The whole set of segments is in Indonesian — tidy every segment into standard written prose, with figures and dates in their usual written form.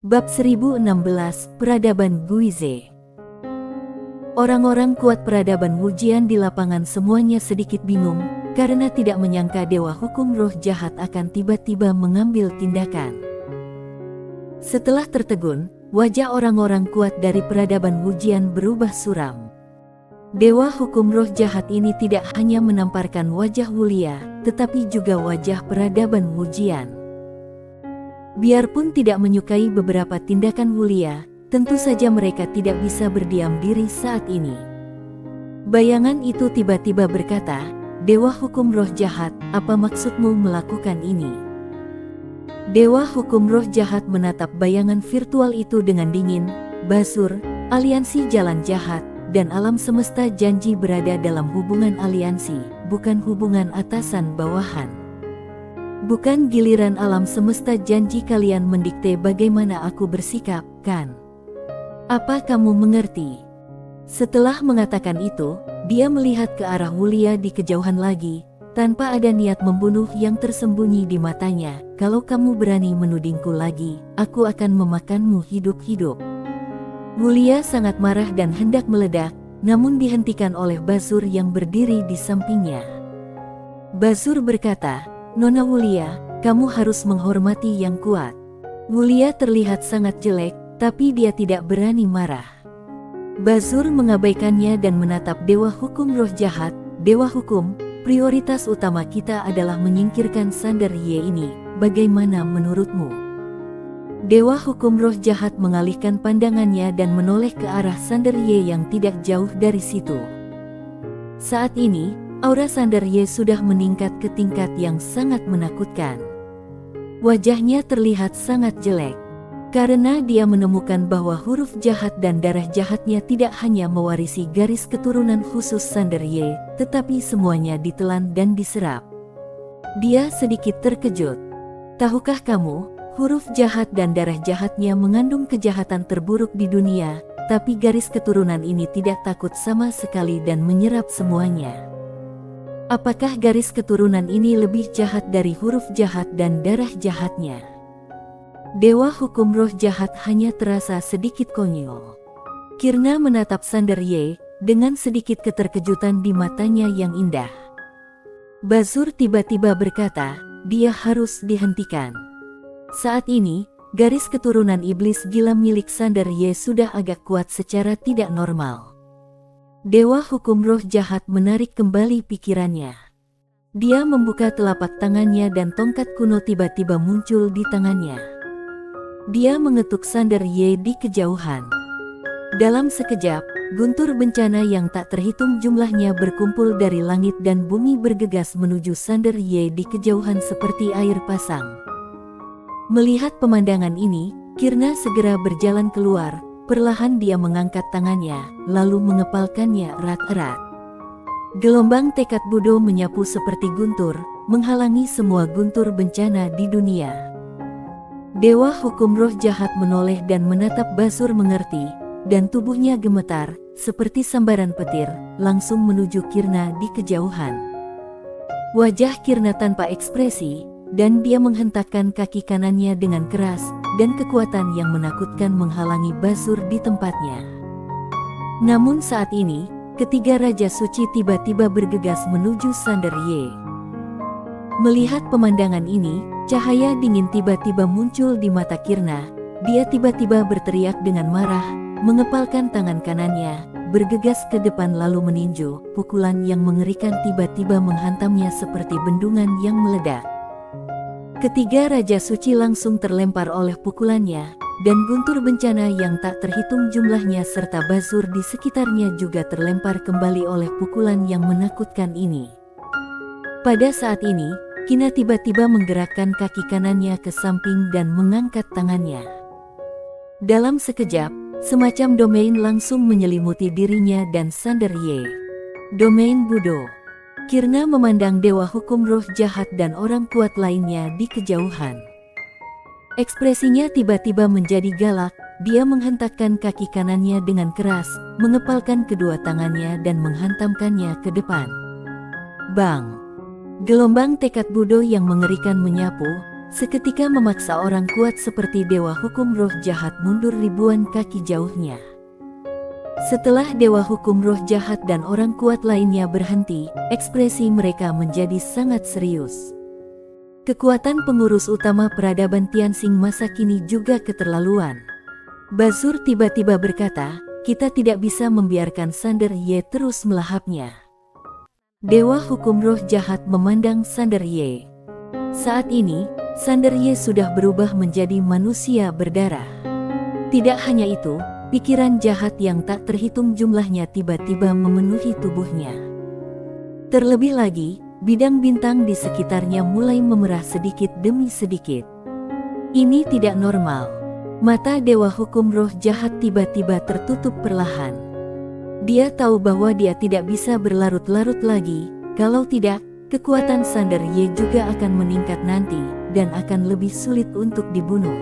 Bab 1016, Peradaban Guize. Orang-orang kuat peradaban Wujian di lapangan semuanya sedikit bingung, karena tidak menyangka dewa hukum roh jahat akan tiba-tiba mengambil tindakan. Setelah tertegun, wajah orang-orang kuat dari peradaban Wujian berubah suram. Dewa hukum roh jahat ini tidak hanya menamparkan wajah Wulia, tetapi juga wajah peradaban Wujian. Biarpun tidak menyukai beberapa tindakan Wulia, tentu saja mereka tidak bisa berdiam diri saat ini. Bayangan itu tiba-tiba berkata, "Dewa hukum roh jahat, apa maksudmu melakukan ini?" Dewa hukum roh jahat menatap bayangan virtual itu dengan dingin. "Basur, aliansi jalan jahat, dan alam semesta janji berada dalam hubungan aliansi, bukan hubungan atasan-bawahan. Bukan giliran alam semesta janji kalian mendikte bagaimana aku bersikap, kan? Apa kamu mengerti?" Setelah mengatakan itu, dia melihat ke arah Wulia di kejauhan lagi, tanpa ada niat membunuh yang tersembunyi di matanya. "Kalau kamu berani menudingku lagi, aku akan memakanmu hidup-hidup." Wulia sangat marah dan hendak meledak, namun dihentikan oleh Basur yang berdiri di sampingnya. Basur berkata, "Nona Wulia, kamu harus menghormati yang kuat." Wulia terlihat sangat jelek, tapi dia tidak berani marah. Basur mengabaikannya dan menatap dewa hukum roh jahat. "Dewa hukum, prioritas utama kita adalah menyingkirkan Sander Ye ini. Bagaimana menurutmu?" Dewa hukum roh jahat mengalihkan pandangannya dan menoleh ke arah Sander Ye yang tidak jauh dari situ. Saat ini, aura Sander Ye sudah meningkat ke tingkat yang sangat menakutkan. Wajahnya terlihat sangat jelek, karena dia menemukan bahwa huruf jahat dan darah jahatnya tidak hanya mewarisi garis keturunan khusus Sander Ye, tetapi semuanya ditelan dan diserap. Dia sedikit terkejut. "Tahukah kamu, huruf jahat dan darah jahatnya mengandung kejahatan terburuk di dunia, tapi garis keturunan ini tidak takut sama sekali dan menyerap semuanya. Apakah garis keturunan ini lebih jahat dari huruf jahat dan darah jahatnya?" Dewa hukum roh jahat hanya terasa sedikit konyol. Kirna menatap Sander Ye dengan sedikit keterkejutan di matanya yang indah. Basur tiba-tiba berkata, "Dia harus dihentikan." Saat ini, garis keturunan iblis gila milik Sander Ye sudah agak kuat secara tidak normal. Dewa hukum roh jahat menarik kembali pikirannya. Dia membuka telapak tangannya dan tongkat kuno tiba-tiba muncul di tangannya. Dia mengetuk Sander Ye di kejauhan. Dalam sekejap, guntur bencana yang tak terhitung jumlahnya berkumpul dari langit dan bumi bergegas menuju Sander Ye di kejauhan seperti air pasang. Melihat pemandangan ini, Kirna segera berjalan keluar. Perlahan dia mengangkat tangannya, lalu mengepalkannya erat-erat. Gelombang tekad Budo menyapu seperti guntur, menghalangi semua guntur bencana di dunia. Dewa hukum roh jahat menoleh dan menatap Basur mengerti, dan tubuhnya gemetar, seperti sambaran petir, langsung menuju Kirna di kejauhan. Wajah Kirna tanpa ekspresi, dan dia menghentakkan kaki kanannya dengan keras, dan kekuatan yang menakutkan menghalangi Basur di tempatnya. Namun saat ini, ketiga Raja Suci tiba-tiba bergegas menuju Sander Ye. Melihat pemandangan ini, cahaya dingin tiba-tiba muncul di mata Kirna. Dia tiba-tiba berteriak dengan marah, mengepalkan tangan kanannya, bergegas ke depan lalu meninju. Pukulan yang mengerikan tiba-tiba menghantamnya seperti bendungan yang meledak. Ketiga Raja Suci langsung terlempar oleh pukulannya, dan guntur bencana yang tak terhitung jumlahnya serta Basur di sekitarnya juga terlempar kembali oleh pukulan yang menakutkan ini. Pada saat ini, Kina tiba-tiba menggerakkan kaki kanannya ke samping dan mengangkat tangannya. Dalam sekejap, semacam domain langsung menyelimuti dirinya dan Sander Ye. Domain Budo. Kirna memandang dewa hukum roh jahat dan orang kuat lainnya di kejauhan. Ekspresinya tiba-tiba menjadi galak. Dia menghentakkan kaki kanannya dengan keras, mengepalkan kedua tangannya dan menghantamkannya ke depan. Bang! Gelombang tekad Budo yang mengerikan menyapu, seketika memaksa orang kuat seperti Dewa Hukum Roh Jahat mundur ribuan kaki jauhnya. Setelah Dewa Hukum Roh Jahat dan orang kuat lainnya berhenti, ekspresi mereka menjadi sangat serius. Kekuatan pengurus utama peradaban Tianxing masa kini juga keterlaluan. Basur tiba-tiba berkata, kita tidak bisa membiarkan Sander Ye terus melahapnya. Dewa Hukum Roh Jahat memandang Sander Ye. Saat ini, Sander Ye sudah berubah menjadi manusia berdarah. Tidak hanya itu, pikiran jahat yang tak terhitung jumlahnya tiba-tiba memenuhi tubuhnya. Terlebih lagi, bidang bintang di sekitarnya mulai memerah sedikit demi sedikit. Ini tidak normal. Mata Dewa Hukum Roh Jahat tiba-tiba tertutup perlahan. Dia tahu bahwa dia tidak bisa berlarut-larut lagi, kalau tidak, kekuatan Sander Ye juga akan meningkat nanti, dan akan lebih sulit untuk dibunuh.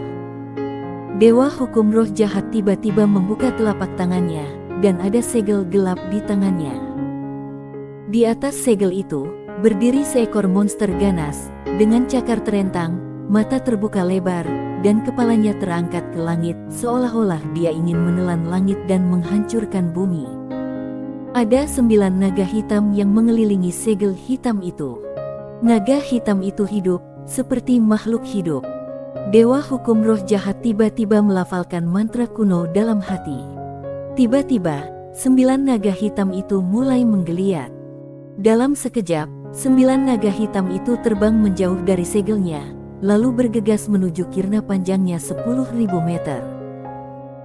Dewa Hukum Roh Jahat tiba-tiba membuka telapak tangannya, dan ada segel gelap di tangannya. Di atas segel itu, berdiri seekor monster ganas, dengan cakar terentang, mata terbuka lebar, dan kepalanya terangkat ke langit, seolah-olah dia ingin menelan langit dan menghancurkan bumi. Ada 9 naga hitam yang mengelilingi segel hitam itu. Naga hitam itu hidup, seperti makhluk hidup. Dewa Hukum Roh Jahat tiba-tiba melafalkan mantra kuno dalam hati. Tiba-tiba, 9 naga hitam itu mulai menggeliat. Dalam sekejap, 9 naga hitam itu terbang menjauh dari segelnya, lalu bergegas menuju kirna panjangnya 10.000 meter.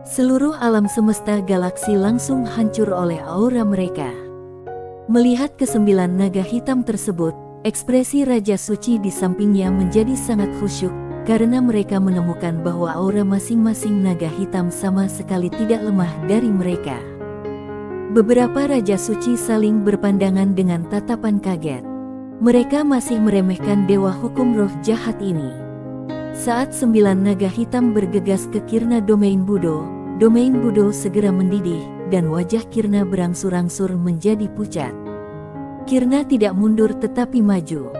Seluruh alam semesta galaksi langsung hancur oleh aura mereka. Melihat ke-9 naga hitam tersebut, ekspresi Raja Suci di sampingnya menjadi sangat khusyuk, karena mereka menemukan bahwa aura masing-masing naga hitam sama sekali tidak lemah dari mereka. Beberapa Raja Suci saling berpandangan dengan tatapan kaget. Mereka masih meremehkan Dewa Hukum Roh Jahat ini. Saat 9 naga hitam bergegas ke kirna domain Budo segera mendidih, dan wajah Kirna berangsur-angsur menjadi pucat. Kirna tidak mundur tetapi maju.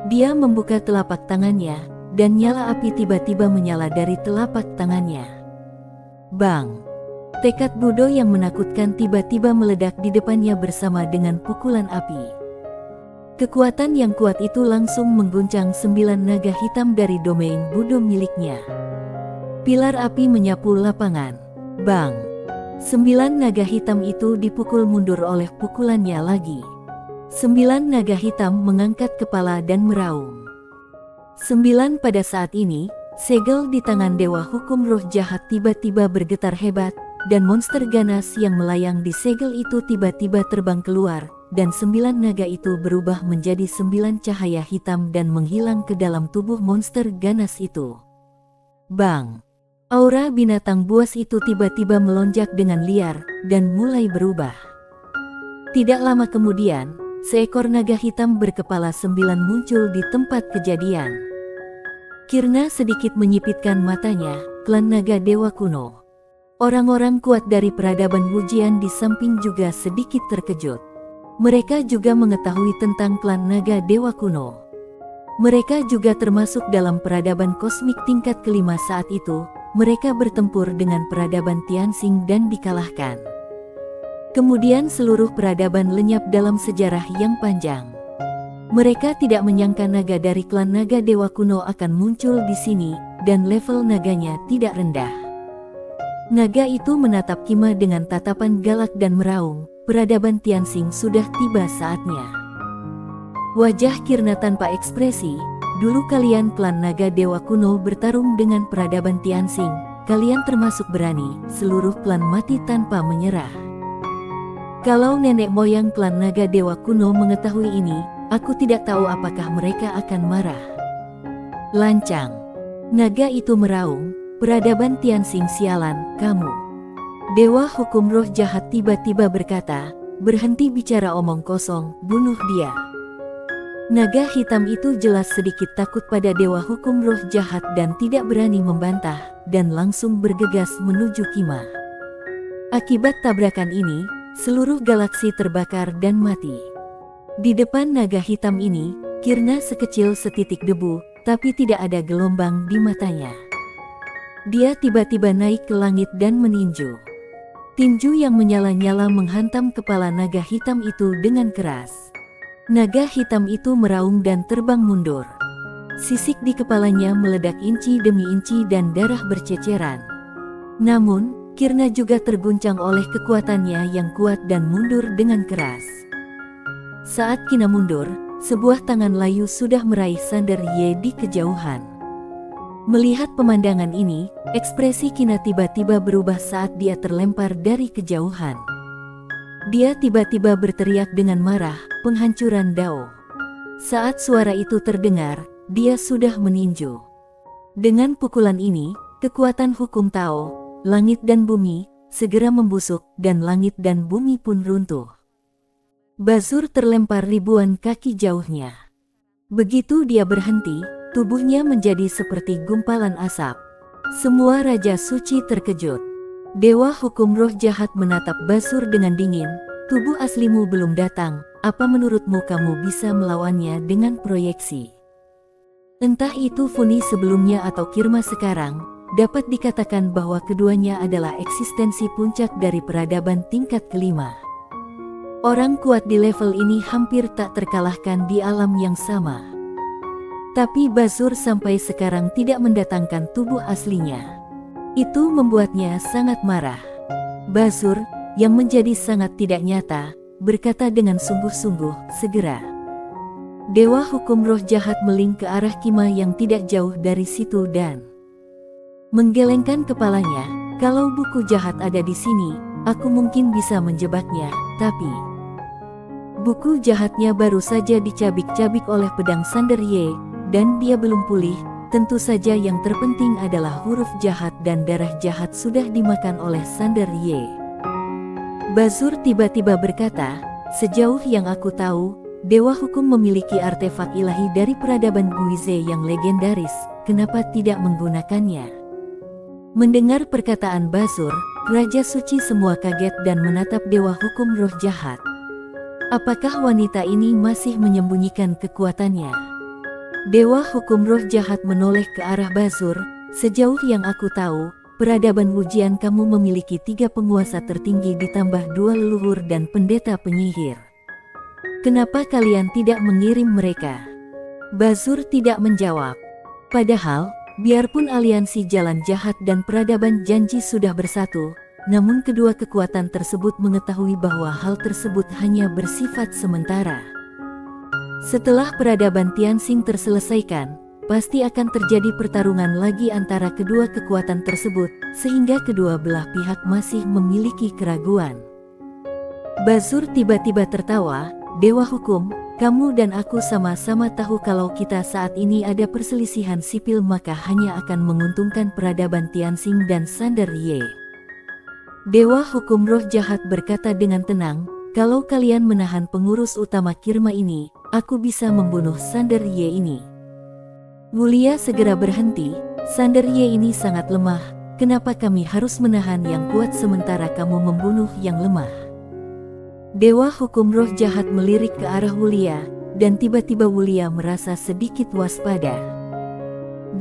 Dia membuka telapak tangannya, dan nyala api tiba-tiba menyala dari telapak tangannya. Bang! Tekad Budo yang menakutkan tiba-tiba meledak di depannya bersama dengan pukulan api. Kekuatan yang kuat itu langsung mengguncang 9 naga hitam dari domain Budo miliknya. Pilar api menyapu lapangan. Bang! 9 naga hitam itu dipukul mundur oleh pukulannya lagi. 9 naga hitam mengangkat kepala dan meraung. 9 pada saat ini, segel di tangan Dewa Hukum Roh Jahat tiba-tiba bergetar hebat, dan monster ganas yang melayang di segel itu tiba-tiba terbang keluar, dan 9 naga itu berubah menjadi 9 cahaya hitam dan menghilang ke dalam tubuh monster ganas itu. Bang! Aura binatang buas itu tiba-tiba melonjak dengan liar, dan mulai berubah. Tidak lama kemudian, seekor naga hitam berkepala 9 muncul di tempat kejadian. Kirna sedikit menyipitkan matanya, klan naga dewa kuno. Orang-orang kuat dari peradaban Wujian di samping juga sedikit terkejut. Mereka juga mengetahui tentang klan naga dewa kuno. Mereka juga termasuk dalam peradaban kosmik tingkat kelima saat itu. Mereka bertempur dengan peradaban Tianxing dan dikalahkan. Kemudian seluruh peradaban lenyap dalam sejarah yang panjang. Mereka tidak menyangka naga dari klan naga dewa kuno akan muncul di sini, dan level naganya tidak rendah. Naga itu menatap Kima dengan tatapan galak dan meraung, peradaban Tianxing sudah tiba saatnya. Wajah Kirna tanpa ekspresi, dulu kalian klan naga dewa kuno bertarung dengan peradaban Tianxing, kalian termasuk berani, seluruh klan mati tanpa menyerah. Kalau nenek moyang klan naga dewa kuno mengetahui ini, aku tidak tahu apakah mereka akan marah. Lancang. Naga itu meraung, peradaban Tianxing sialan, kamu. Dewa Hukum Roh Jahat tiba-tiba berkata, berhenti bicara omong kosong, bunuh dia. Naga hitam itu jelas sedikit takut pada Dewa Hukum Roh Jahat dan tidak berani membantah, dan langsung bergegas menuju Kima. Akibat tabrakan ini, seluruh galaksi terbakar dan mati. Di depan naga hitam ini, Kirna sekecil setitik debu, tapi tidak ada gelombang di matanya. Dia tiba-tiba naik ke langit dan meninju. Tinju yang menyala-nyala menghantam kepala naga hitam itu dengan keras. Naga hitam itu meraung dan terbang mundur. Sisik di kepalanya meledak inci demi inci dan darah berceceran. Namun, Kirna juga terguncang oleh kekuatannya yang kuat dan mundur dengan keras. Saat Kina mundur, sebuah tangan layu sudah meraih Sander Ye di kejauhan. Melihat pemandangan ini, ekspresi Kina tiba-tiba berubah saat dia terlempar dari kejauhan. Dia tiba-tiba berteriak dengan marah, "Penghancuran Dao!" Saat suara itu terdengar, dia sudah meninju. Dengan pukulan ini, kekuatan hukum Tao, langit dan bumi, segera membusuk dan langit dan bumi pun runtuh. Basur terlempar ribuan kaki jauhnya. Begitu dia berhenti, tubuhnya menjadi seperti gumpalan asap. Semua raja suci terkejut. Dewa hukum roh jahat menatap Basur dengan dingin. "Tubuh aslimu belum datang, apa menurutmu kamu bisa melawannya dengan proyeksi?" Entah itu Funi sebelumnya atau Kirma sekarang, dapat dikatakan bahwa keduanya adalah eksistensi puncak dari peradaban tingkat kelima. Orang kuat di level ini hampir tak terkalahkan di alam yang sama. Tapi Basur sampai sekarang tidak mendatangkan tubuh aslinya. Itu membuatnya sangat marah. Basur, yang menjadi sangat tidak nyata, berkata dengan sungguh-sungguh, "Segera." Dewa hukum roh jahat meling ke arah Kima yang tidak jauh dari situ dan menggelengkan kepalanya. "Kalau buku jahat ada di sini, aku mungkin bisa menjebaknya, tapi buku jahatnya baru saja dicabik-cabik oleh pedang Sander Ye, dan dia belum pulih. Tentu saja yang terpenting adalah huruf jahat dan darah jahat sudah dimakan oleh Sander Ye." Basur tiba-tiba berkata, "Sejauh yang aku tahu, Dewa Hukum memiliki artefak ilahi dari peradaban Guize yang legendaris, kenapa tidak menggunakannya?" Mendengar perkataan Basur, Raja Suci semua kaget dan menatap Dewa Hukum roh jahat. Apakah wanita ini masih menyembunyikan kekuatannya? Dewa hukum roh jahat menoleh ke arah Basur. "Sejauh yang aku tahu, peradaban Wujian kamu memiliki 3 penguasa tertinggi ditambah 2 leluhur dan pendeta penyihir. Kenapa kalian tidak mengirim mereka?" Basur tidak menjawab. Padahal, biarpun aliansi jalan jahat dan peradaban janji sudah bersatu, namun kedua kekuatan tersebut mengetahui bahwa hal tersebut hanya bersifat sementara. Setelah peradaban Tianxing terselesaikan, pasti akan terjadi pertarungan lagi antara kedua kekuatan tersebut, sehingga kedua belah pihak masih memiliki keraguan. Basur tiba-tiba tertawa, "Dewa Hukum, kamu dan aku sama-sama tahu kalau kita saat ini ada perselisihan sipil maka hanya akan menguntungkan peradaban Tianxing dan Sander Ye." Dewa hukum roh jahat berkata dengan tenang, "Kalau kalian menahan pengurus utama Kirma ini, aku bisa membunuh Sander Ye ini." Wulia segera berhenti, "Sander Ye ini sangat lemah, kenapa kami harus menahan yang kuat sementara kamu membunuh yang lemah?" Dewa hukum roh jahat melirik ke arah Wulia, dan tiba-tiba Wulia merasa sedikit waspada.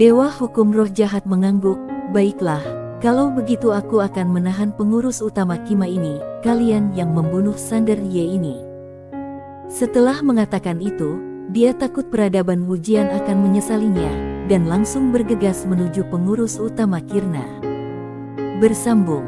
Dewa hukum roh jahat mengangguk, "Baiklah. Kalau begitu aku akan menahan pengurus utama Kima ini, kalian yang membunuh Sander Ye ini." Setelah mengatakan itu, dia takut peradaban Wujian akan menyesalinya, dan langsung bergegas menuju pengurus utama Kirna. Bersambung.